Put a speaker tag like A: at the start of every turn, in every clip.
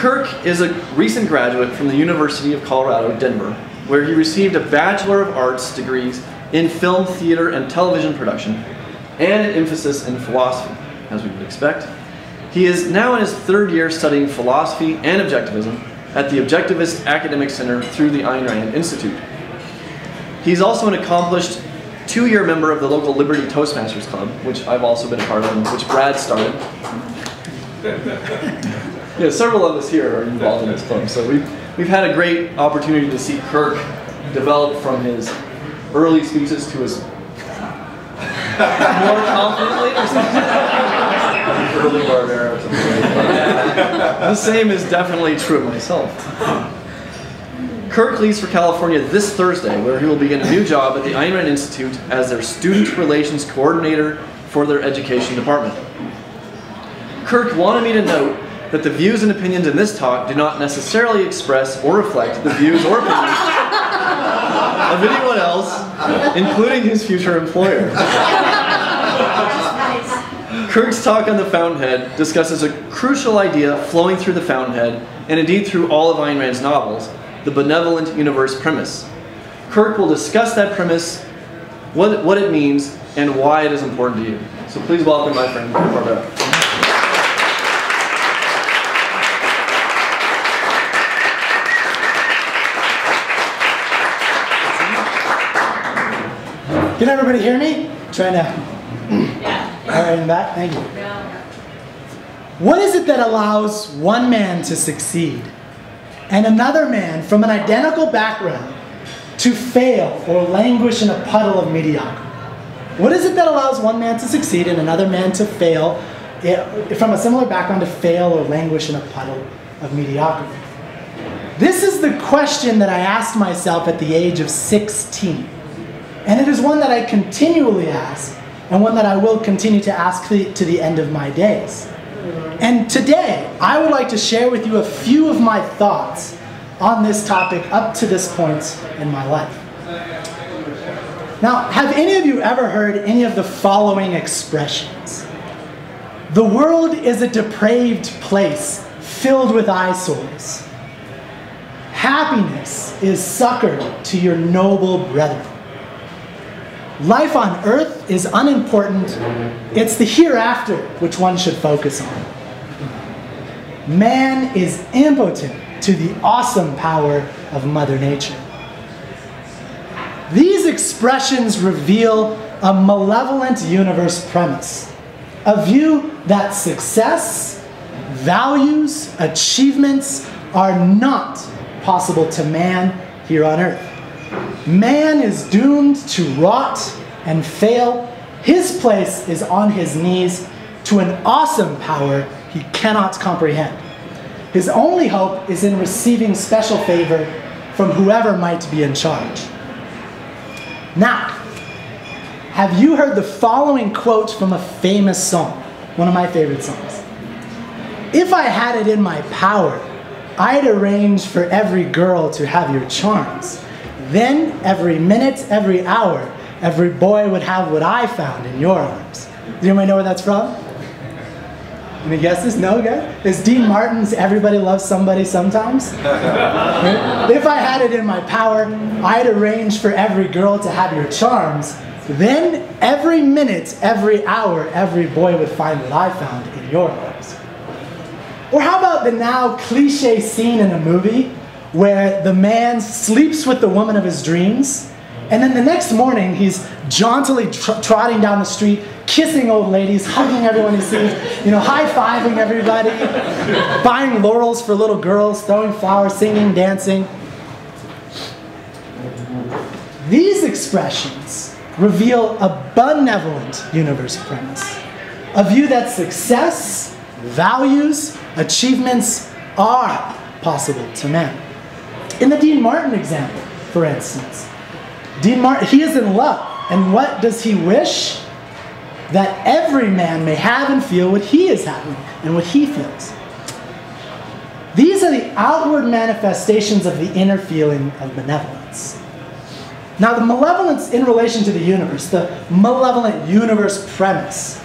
A: Kirk is a recent graduate from the University of Colorado, Denver, where he received a Bachelor of Arts degrees in film, theater, and television production, and an emphasis in philosophy, as we would expect. He is now in his third year studying philosophy and objectivism at the Objectivist Academic Center through the Ayn Rand Institute. He's also an accomplished two-year member of the local Liberty Toastmasters Club, which I've also been a part of, and which Brad started. Yeah, several of us here are involved in this club, so we've had a great opportunity to see Kirk develop from his early speeches to his more confidently or something. Early Barbera or something like that. The same is definitely true of myself. Kirk leaves for California this Thursday, where he will begin a new job at the Ayn Rand Institute as their Student Relations Coordinator for their Education Department. Kirk wanted me to note that the views and opinions in this talk do not necessarily express or reflect the views or opinions of anyone else, including his future employer. Kirk's talk on the Fountainhead discusses a crucial idea flowing through the Fountainhead, and indeed through all of Ayn Rand's novels, the benevolent universe premise. Kirk will discuss that premise, what it means, and why it is important to you. So please welcome my friend, Kirk Barbera.
B: Can everybody hear me? Trying to. All right, in back. Thank you. What is it that allows one man to succeed and another man from an identical background to fail or languish in a puddle of mediocrity? What is it that allows one man to succeed and another man to fail, from a similar background, to fail or languish in a puddle of mediocrity? This is the question that I asked myself at the age of 16. And it is one that I continually ask, and one that I will continue to ask to the end of my days. And today, I would like to share with you a few of my thoughts on this topic up to this point in my life. Now, have any of you ever heard any of the following expressions? The world is a depraved place filled with eyesores. Happiness is succor to your noble brethren. Life on earth is unimportant. It's the hereafter which one should focus on. Man is impotent to the awesome power of Mother Nature. These expressions reveal a malevolent universe premise, a view that success, values, achievements are not possible to man here on earth. Man is doomed to rot and fail. His place is on his knees to an awesome power he cannot comprehend. His only hope is in receiving special favor from whoever might be in charge. Now, have you heard the following quote from a famous song, one of my favorite songs? If I had it in my power, I'd arrange for every girl to have your charms. Then, every minute, every hour, every boy would have what I found in your arms. Do anybody know where that's from? Any guesses? No, guys? It's Dean Martin's Everybody Loves Somebody Sometimes. If I had it in my power, I'd arrange for every girl to have your charms. Then, every minute, every hour, every boy would find what I found in your arms. Or how about the now cliche scene in a movie where the man sleeps with the woman of his dreams, and then the next morning he's jauntily trotting down the street, kissing old ladies, hugging everyone he sees, high-fiving everybody, buying laurels for little girls, throwing flowers, singing, dancing. These expressions reveal a benevolent universe premise, a view that success, values, achievements are possible to man. In the Dean Martin example, for instance, Dean Martin, he is in love, and what does he wish? That every man may have and feel what he is having and what he feels. These are the outward manifestations of the inner feeling of benevolence. Now, the malevolence in relation to the universe, the malevolent universe premise,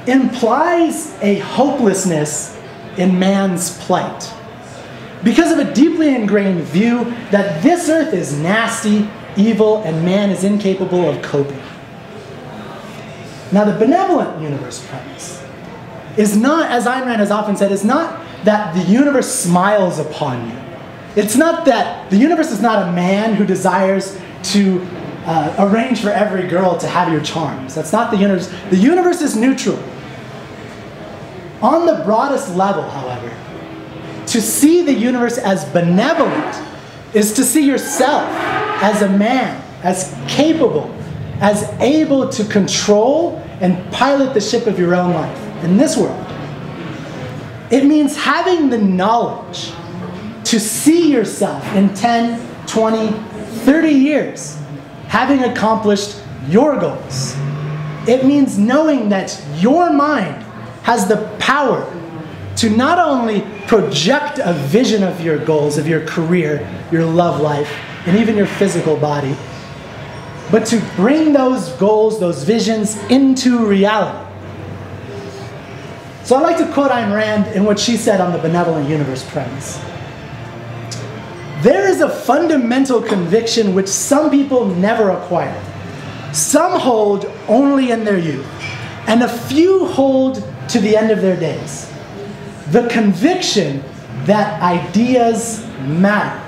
B: implies a hopelessness in man's plight. because of a deeply ingrained view that this earth is nasty, evil, and man is incapable of coping. Now, the benevolent universe premise is not, as Ayn Rand has often said, is not that the universe smiles upon you. It's not that the universe is not a man who desires to arrange for every girl to have your charms. That's not the universe. The universe is neutral. On the broadest level, however, to see the universe as benevolent is to see yourself as a man, as capable, as able to control and pilot the ship of your own life in this world. It means having the knowledge to see yourself in 10, 20, 30 years having accomplished your goals. It means knowing that your mind has the power to not only project a vision of your goals, of your career, your love life, and even your physical body, but to bring those goals, those visions into reality. So I'd like to quote Ayn Rand in what she said on the benevolent universe premise. There is a fundamental conviction which some people never acquire. Some hold only in their youth, and a few hold to the end of their days. The conviction that ideas matter.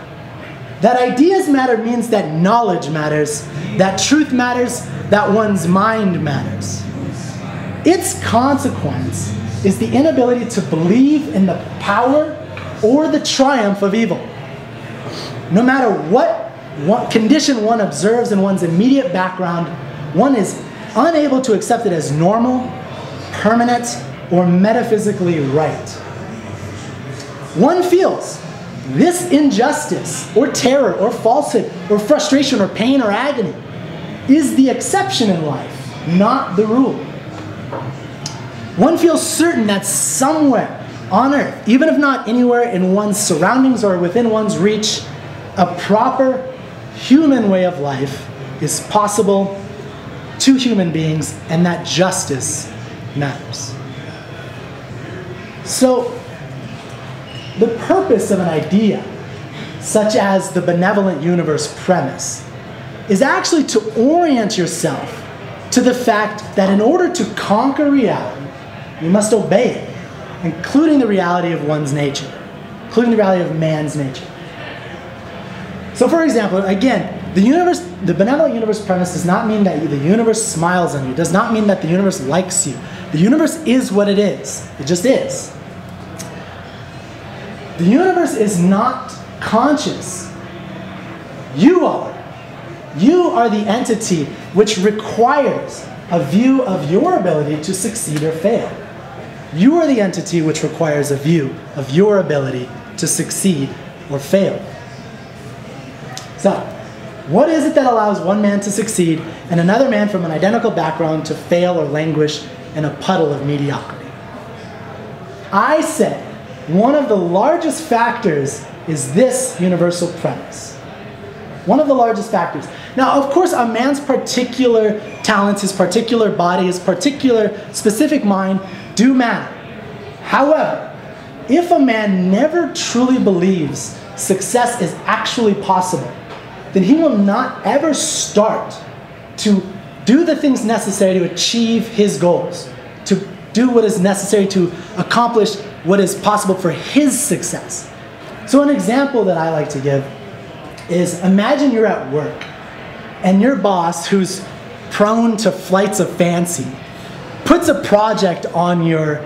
B: That ideas matter means that knowledge matters, that truth matters, that one's mind matters. Its consequence is the inability to believe in the power or the triumph of evil. No matter what condition one observes in one's immediate background, one is unable to accept it as normal, permanent, or metaphysically right. One feels this injustice, or terror, or falsehood, or frustration, or pain, or agony is the exception in life, not the rule. One feels certain that somewhere on earth, even if not anywhere in one's surroundings or within one's reach, a proper human way of life is possible to human beings, and that justice matters. So, the purpose of an idea, such as the benevolent universe premise, is actually to orient yourself to the fact that in order to conquer reality, you must obey it, including the reality of one's nature, including the reality of man's nature. So for example, again, the benevolent universe premise does not mean that the universe smiles on you. It does not mean that the universe likes you. The universe is what it is. It just is. The universe is not conscious. You are. You are the entity which requires a view of your ability to succeed or fail. You are the entity which requires a view of your ability to succeed or fail. So, what is it that allows one man to succeed and another man from an identical background to fail or languish in a puddle of mediocrity? I say one of the largest factors is this universal premise. One of the largest factors. Now, of course, a man's particular talents, his particular body, his particular specific mind do matter. However, if a man never truly believes success is actually possible, then he will not ever start to do the things necessary to achieve his goals, to do what is necessary to accomplish what is possible for his success. So an example that I like to give is, imagine you're at work and your boss, who's prone to flights of fancy, puts a project on your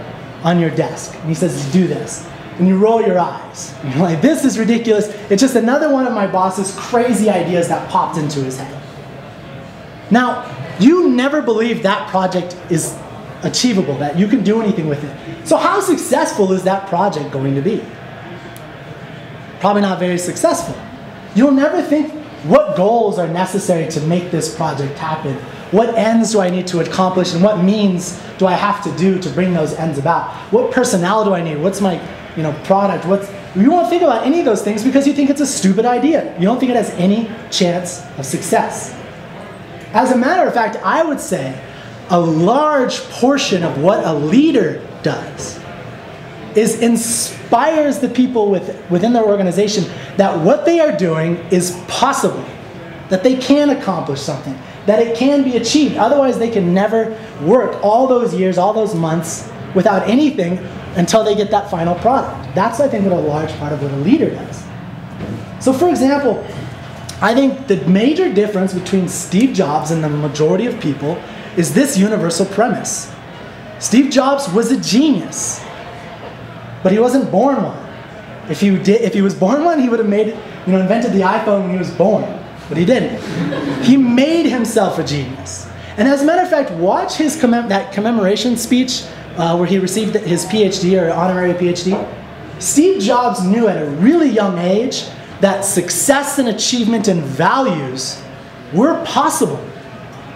B: desk and he says, do this. And you roll your eyes. And you're like, this is ridiculous. It's just another one of my boss's crazy ideas that popped into his head. Now, you never believed that project is achievable, that you can do anything with it. So how successful is that project going to be? Probably not very successful. You'll never think, what goals are necessary to make this project happen? What ends do I need to accomplish, and what means do I have to do to bring those ends about? What personnel do I need? What's my product? You won't think about any of those things because you think it's a stupid idea. You don't think it has any chance of success. As a matter of fact, I would say a large portion of what a leader does is inspires the people within their organization that what they are doing is possible, that they can accomplish something, that it can be achieved. Otherwise, they can never work all those years, all those months without anything until they get that final product. That's, I think, what a large part of what a leader does. So, for example, I think the major difference between Steve Jobs and the majority of people is this universal premise. Steve Jobs was a genius, but he wasn't born one. If he was born one, he would have invented the iPhone when he was born, but he didn't. He made himself a genius. And as a matter of fact, watch his that commemoration speech where he received his PhD or honorary PhD. Steve Jobs knew at a really young age that success and achievement and values were possible,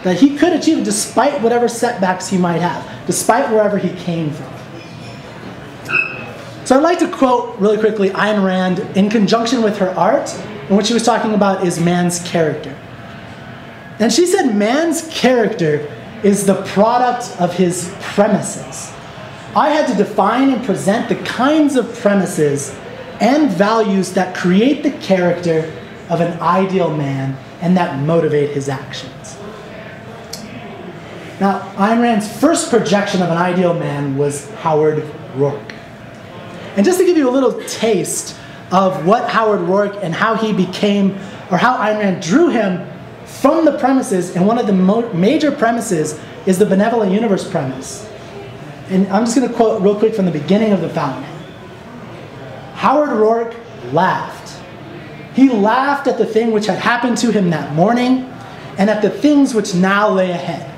B: that he could achieve despite whatever setbacks he might have, despite wherever he came from. So I'd like to quote really quickly Ayn Rand in conjunction with her art, and what she was talking about is man's character. And she said man's character is the product of his premises. I had to define and present the kinds of premises and values that create the character of an ideal man and that motivate his actions. Now, Ayn Rand's first projection of an ideal man was Howard Rourke. And just to give you a little taste of what Howard Rourke and how he became, or how Ayn Rand drew him from the premises, and one of the major premises is the benevolent universe premise. And I'm just going to quote real quick from the beginning of the Fountainhead. Howard Rourke laughed. He laughed at the thing which had happened to him that morning and at the things which now lay ahead.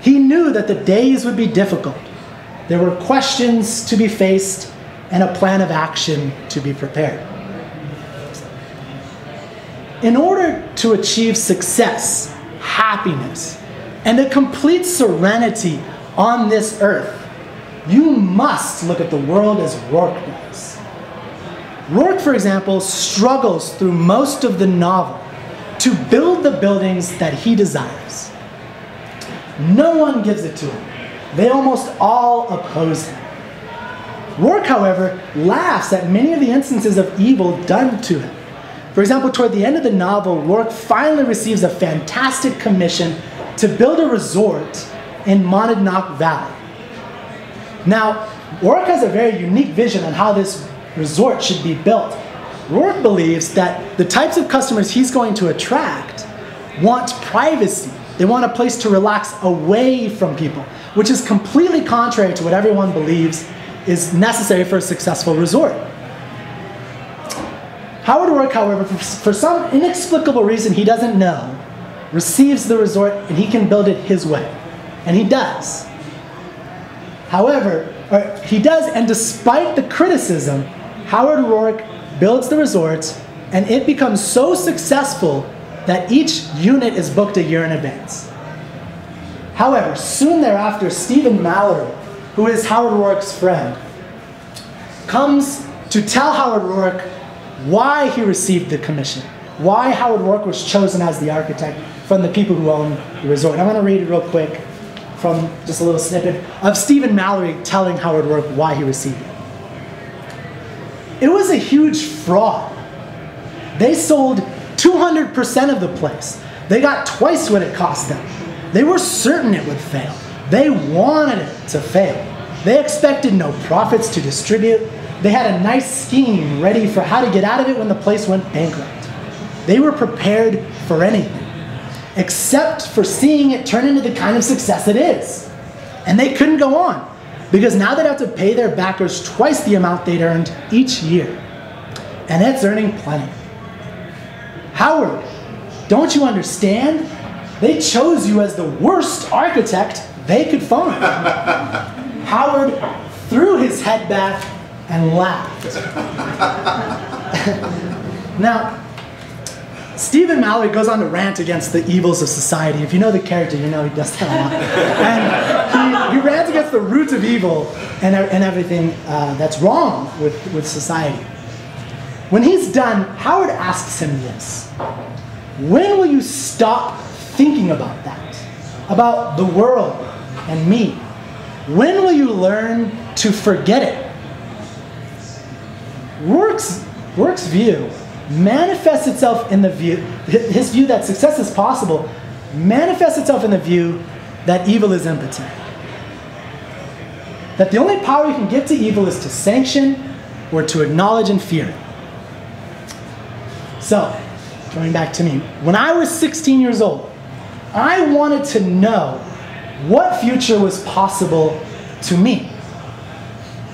B: He knew that the days would be difficult. There were questions to be faced and a plan of action to be prepared. In order to achieve success, happiness, and a complete serenity on this earth, you must look at the world as Rourke does. Rourke, for example, struggles through most of the novel to build the buildings that he desires. No one gives it to him. They almost all oppose him. Rourke, however, laughs at many of the instances of evil done to him. For example, toward the end of the novel, Rourke finally receives a fantastic commission to build a resort in Monadnock Valley. Now, Rourke has a very unique vision on how this resort should be built. Rourke believes that the types of customers he's going to attract want privacy. They want a place to relax away from people, which is completely contrary to what everyone believes is necessary for a successful resort. Howard Rourke, however, for some inexplicable reason he doesn't know, receives the resort and he can build it his way. And he does. However, he does, and despite the criticism, Howard Rourke builds the resort and it becomes so successful that each unit is booked a year in advance. However, soon thereafter, Stephen Mallory, who is Howard Rourke's friend, comes to tell Howard Rourke why he received the commission, why Howard Rourke was chosen as the architect from the people who own the resort. I'm going to read it real quick from just a little snippet of Stephen Mallory telling Howard Rourke why he received it. It was a huge fraud. They sold 200% of the place. They got twice what it cost them. They were certain it would fail. They wanted it to fail. They expected no profits to distribute. They had a nice scheme ready for how to get out of it when the place went bankrupt. They were prepared for anything, except for seeing it turn into the kind of success it is. And they couldn't go on, because now they'd have to pay their backers twice the amount they'd earned each year. And it's earning plenty. Howard, don't you understand? They chose you as the worst architect they could find. Howard threw his head back and laughed. Now, Stephen Mallory goes on to rant against the evils of society. If you know the character, you know he does that a lot. And he rants against the roots of evil and everything that's wrong with society. When he's done, Howard asks him this: when will you stop thinking about that? About the world and me? When will you learn to forget it? Rourke's view manifests itself in the view, his view that success is possible, manifests itself in the view that evil is impotent. That the only power you can give to evil is to sanction or to acknowledge and fear it. So, going back to me, when I was 16 years old, I wanted to know what future was possible to me.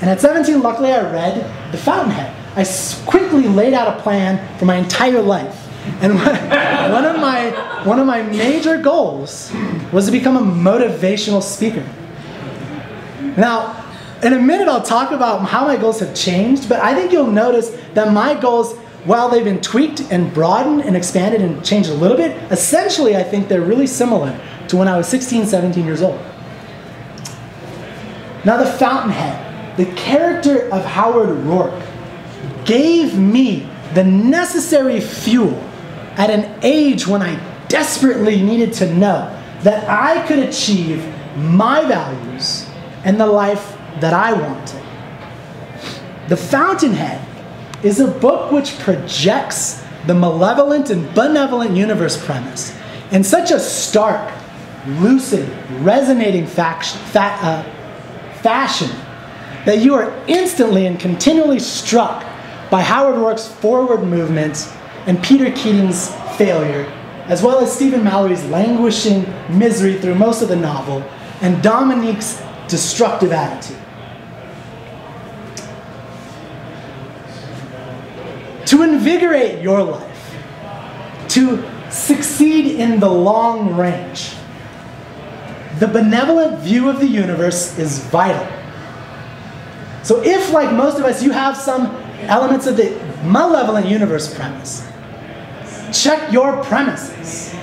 B: And at 17, luckily I read The Fountainhead. I quickly laid out a plan for my entire life. And one of my major goals was to become a motivational speaker. Now, in a minute I'll talk about how my goals have changed, but I think you'll notice that my goals, while they've been tweaked and broadened and expanded and changed a little bit, essentially I think they're really similar to when I was 16, 17 years old. Now The Fountainhead, the character of Howard Rourke, gave me the necessary fuel at an age when I desperately needed to know that I could achieve my values and the life that I wanted. The Fountainhead is a book which projects the malevolent and benevolent universe premise in such a stark, lucid, resonating fashion that you are instantly and continually struck by Howard Rourke's forward movement and Peter Keating's failure, as well as Stephen Mallory's languishing misery through most of the novel, and Dominique's destructive attitude. To invigorate your life, to succeed in the long range, the benevolent view of the universe is vital. So if, like most of us, you have some elements of the malevolent universe premise, check your premises.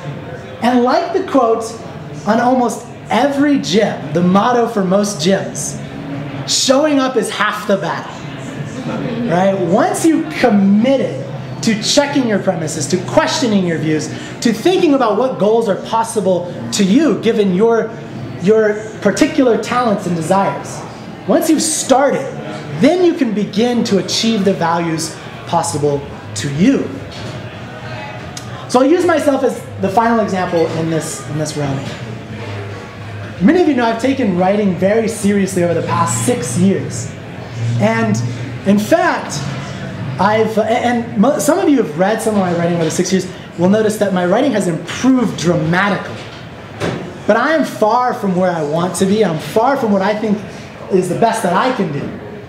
B: And like the quote on almost every gym, the motto for most gyms, showing up is half the battle. Right? Once you committed to checking your premises, to questioning your views, to thinking about what goals are possible to you given your particular talents and desires, once you've started, then you can begin to achieve the values possible to you. So I'll use myself as the final example in this realm. Many of you know I've taken writing very seriously over the past 6 years. And in fact, some of you have read some of my writing over the 6 years will notice that my writing has improved dramatically. But I am far from where I want to be. I'm far from what I think is the best that I can do.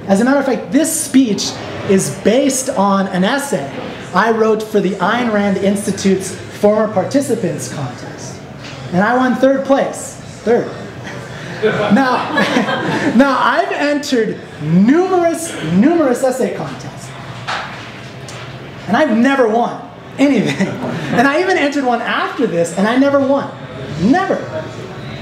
B: As a matter of fact, this speech is based on an essay I wrote for the Ayn Rand Institute's former participants contest. And I won third place. Third. Now I've entered numerous essay contests. And I've never won anything. And I even entered one after this, and I never won. Never.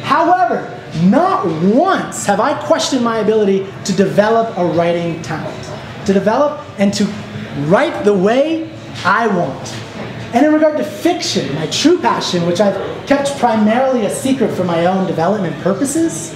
B: However, not once have I questioned my ability to develop a writing talent. To develop and to write the way I want. And in regard to fiction, my true passion, which I've kept primarily a secret for my own development purposes,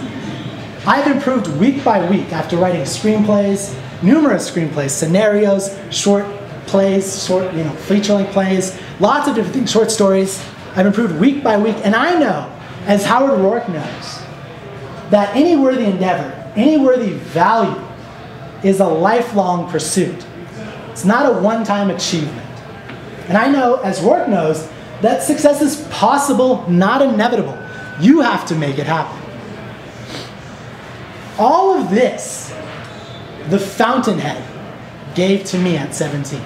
B: I've improved week by week after writing screenplays, numerous screenplays, scenarios, short plays, feature-length plays, lots of different things, short stories. I've improved week by week, and I know, as Howard Rourke knows, that any worthy endeavor, any worthy value is a lifelong pursuit. It's not a one-time achievement. And I know, as Rourke knows, that success is possible, not inevitable. You have to make it happen. All of this, the Fountainhead gave to me at 17.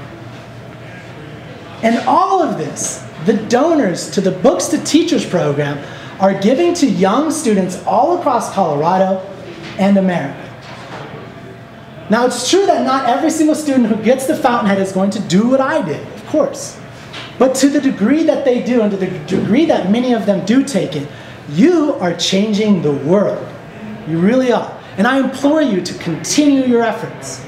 B: And all of this, the donors to the Books to Teachers program are giving to young students all across Colorado and America. Now, it's true that not every single student who gets the Fountainhead is going to do what I did, of course. But to the degree that they do, and to the degree that many of them do take it, you are changing the world. You really are. And I implore you to continue your efforts.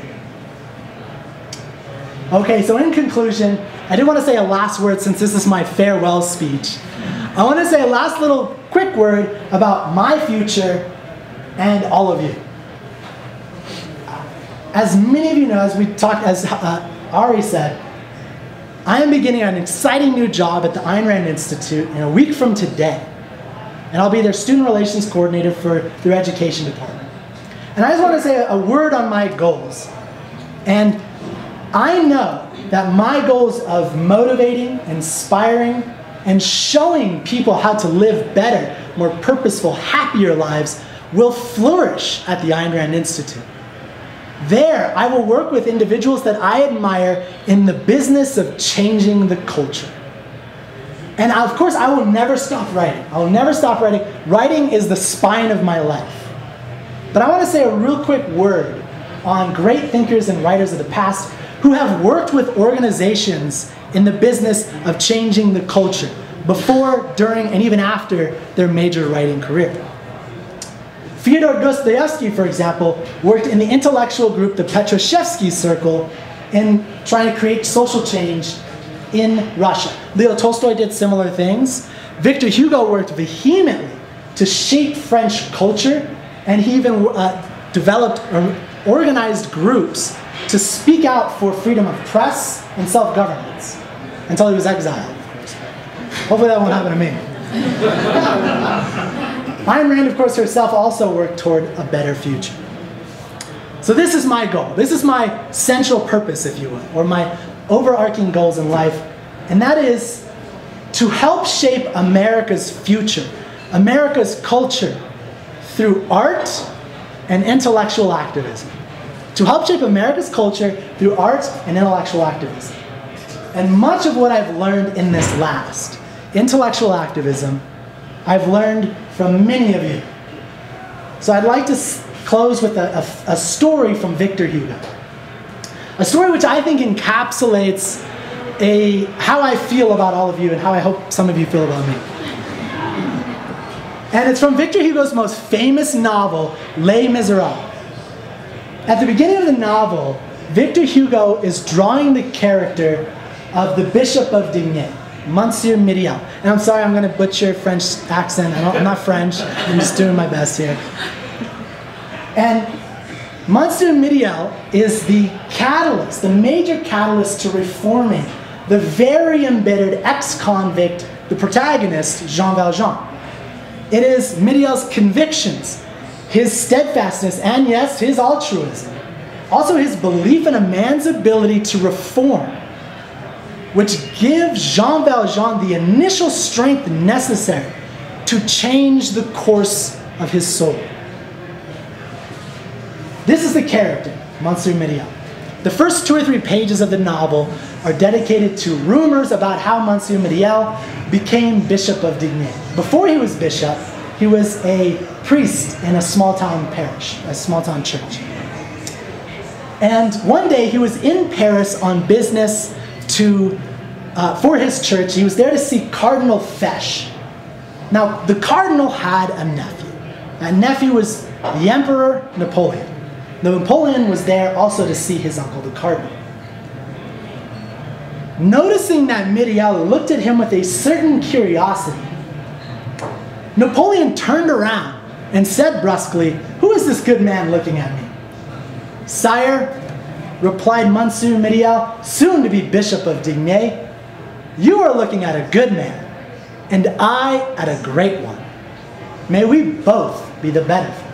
B: Okay, so in conclusion, I do want to say a last word since this is my farewell speech. I want to say a last little quick word about my future and all of you. as many of you know, as we talked, as Ari said, I am beginning an exciting new job at the Ayn Rand Institute in a week from today. And I'll be their student relations coordinator for their education department. And I just want to say a word on my goals. And I know that my goals of motivating, inspiring, and showing people how to live better, more purposeful, happier lives will flourish at the Ayn Rand Institute. There, I will work with individuals that I admire in the business of changing the culture. And of course, I will never stop writing. I will never stop writing. Writing is the spine of my life. But I want to say a real quick word on great thinkers and writers of the past who have worked with organizations in the business of changing the culture before, during, and even after their major writing career. Fyodor Dostoevsky, for example, worked in the intellectual group, the Petroshevsky Circle, in trying to create social change in Russia. Leo Tolstoy did similar things. Victor Hugo worked vehemently to shape French culture, and he even developed or organized groups to speak out for freedom of press and self-governance, until he was exiled, of course. Hopefully that won't happen to me. Ayn Rand, of course, herself also worked toward a better future. So this is my goal. This is my central purpose, if you will, or my overarching goals in life, and that is to help shape America's future, America's culture, through art and intellectual activism. To help shape America's culture through art and intellectual activism. And much of what I've learned in this last, intellectual activism, I've learned from many of you. So I'd like to close with a story from Victor Hugo. A story which I think encapsulates how I feel about all of you and how I hope some of you feel about me. And it's from Victor Hugo's most famous novel, Les Miserables. At the beginning of the novel, Victor Hugo is drawing the character of the Bishop of Digne, Monsieur Myriel. And I'm sorry, I'm going to butcher French accent. I'm not French. I'm just doing my best here. And Monsieur Myriel is the catalyst, the major catalyst to reforming the very embittered ex-convict, the protagonist, Jean Valjean. It is Myriel's convictions, his steadfastness, and yes, his altruism. Also his belief in a man's ability to reform, which gives Jean Valjean the initial strength necessary to change the course of his soul. This is the character, Monsieur Myriel. The first 2 or 3 pages of the novel are dedicated to rumors about how Monsieur Myriel became Bishop of Digne. Before he was bishop, he was a priest in a small-town parish, a small-town church. And one day he was in Paris on business for his church. He was there to see Cardinal Fesch. Now, the cardinal had a nephew. That nephew was the Emperor Napoleon. Napoleon was there also to see his uncle, the cardinal. Noticing that Myriel looked at him with a certain curiosity, Napoleon turned around and said brusquely, "Who is this good man looking at me?" "Sire," replied Monsieur Myriel, soon to be Bishop of Digne, "you are looking at a good man, and I at a great one. May we both be the better for it."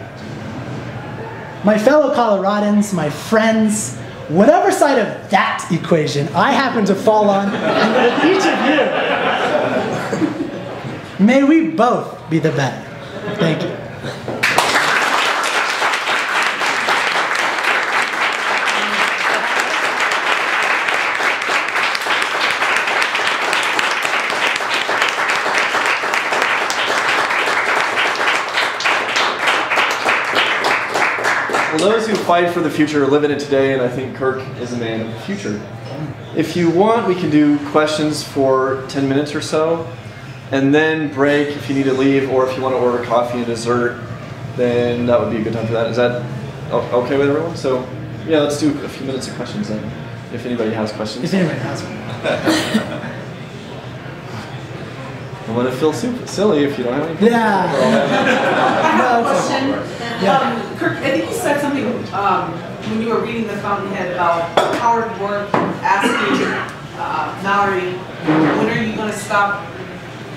B: My fellow Coloradans, my friends, whatever side of that equation I happen to fall on, and with each of you, may we both be the better. Thank you.
A: Well, those who fight for the future live in it today, and I think Kirk is a man of the future. If you want, we can do questions for 10 minutes or so, and then break if you need to leave, or if you want to order coffee and dessert, then that would be a good time for that. Is that okay with everyone? So, yeah, let's do a few minutes of questions then, if anybody has questions.
B: If anybody has one.
A: I want to feel silly if you don't have anything.
B: Yeah.
C: I have a question.
B: Yeah.
C: Kirk, I think you said something when you were reading the Fountainhead about Howard Rourke asking Mallory, when are you going to stop?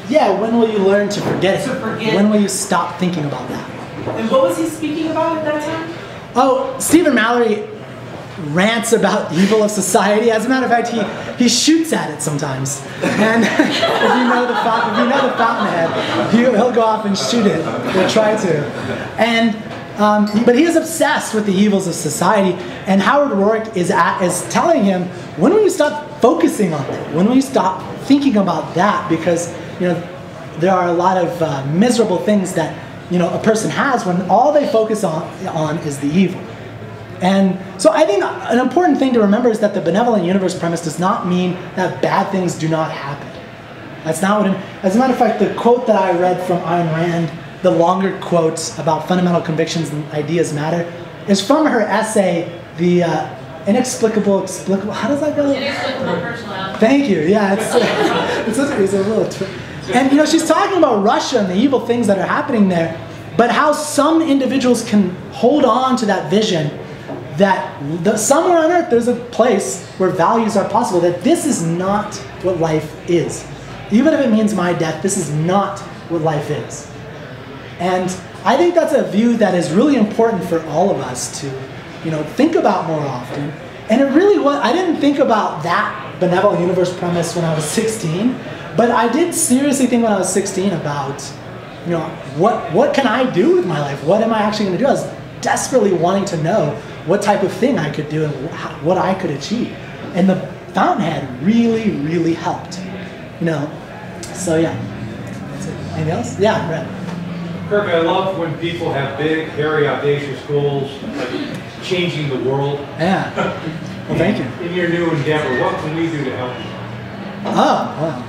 B: Yeah, when will you learn to forget it?
C: To forget.
B: When will you stop thinking about that?
C: And what was he speaking about at that time?
B: Oh, Stephen Mallory rants about the evil of society. As a matter of fact, he shoots at it sometimes. And if you know the Fountainhead, he'll go off and shoot it, or try to. And but he is obsessed with the evils of society. And Howard Rourke is telling him, when will you stop focusing on that? When will you stop thinking about that? Because there are a lot of miserable things that a person has when all they focus on is the evil. And so I think an important thing to remember is that the benevolent universe premise does not mean that bad things do not happen. That's not what as a matter of fact, the quote that I read from Ayn Rand, the longer quotes about fundamental convictions and ideas matter, is from her essay, The Inexplicable, how does that go?
D: Inexplicable Personality.
B: Thank you, yeah, it's a little and she's talking about Russia and the evil things that are happening there, but how some individuals can hold on to that vision that somewhere on earth there's a place where values are possible, that this is not what life is. Even if it means my death, this is not what life is. And I think that's a view that is really important for all of us to think about more often. And it really was, I didn't think about that benevolent universe premise when I was 16, but I did seriously think when I was 16 about, what can I do with my life? What am I actually going to do? I was desperately wanting to know what type of thing I could do and what I could achieve. And the Fountainhead really, really helped. So yeah. That's it. Anything else? Yeah, Brett.
E: Kirk, I love when people have big, hairy, audacious goals, like changing the world.
B: Yeah. Well, thank you.
E: In your new endeavor, what can we do to help you?
B: Oh, wow.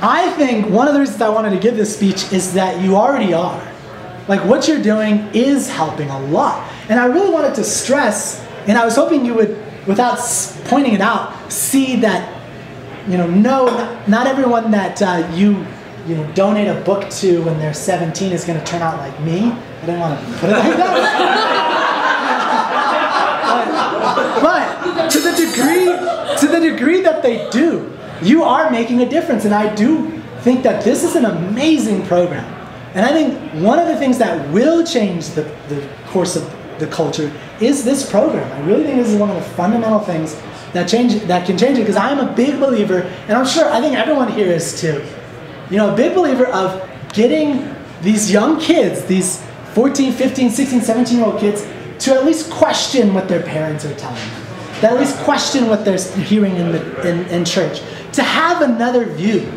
B: I think one of the reasons I wanted to give this speech is that you already are. Like, what you're doing is helping a lot. And I really wanted to stress, and I was hoping you would, without pointing it out, see that, not everyone that you donate a book to when they're 17 is going to turn out like me. I didn't want to put it like that. But to the degree that they do, you are making a difference. And I do think that this is an amazing program. And I think one of the things that will change the course of the culture is this program. I really think this is one of the fundamental things that can change it, because I am a big believer, and I think everyone here is too, a big believer of getting these young kids, these 14, 15, 16, 17-year-old kids, to at least question what their parents are telling them. That at least question what they're hearing in church. To have another view.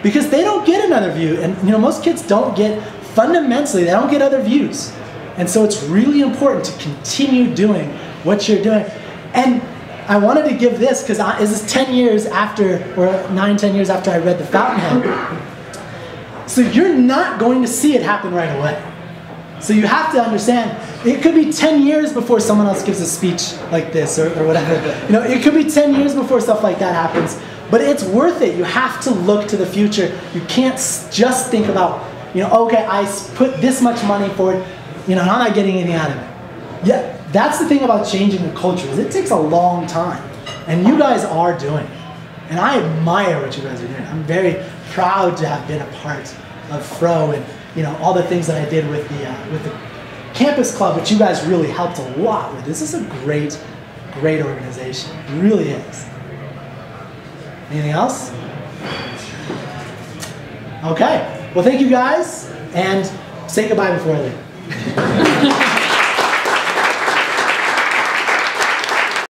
B: Because they don't get another view. And most kids don't get, fundamentally, they don't get other views. And so it's really important to continue doing what you're doing. And I wanted to give this, because this is 10 years after, or 9, 10 years after I read The Fountainhead. So you're not going to see it happen right away. So you have to understand, it could be 10 years before someone else gives a speech like this, or whatever. It could be 10 years before stuff like that happens. But it's worth it. You have to look to the future. You can't just think about, okay, I put this much money for it, and I'm not getting anything out of it. Yeah, that's the thing about changing the culture, is it takes a long time. And you guys are doing it. And I admire what you guys are doing. I'm very proud to have been a part of FRO and all the things that I did with the campus club, which you guys really helped a lot with. This is a great, great organization. It really is. Anything else? Okay. Well, thank you guys, and say goodbye before I leave.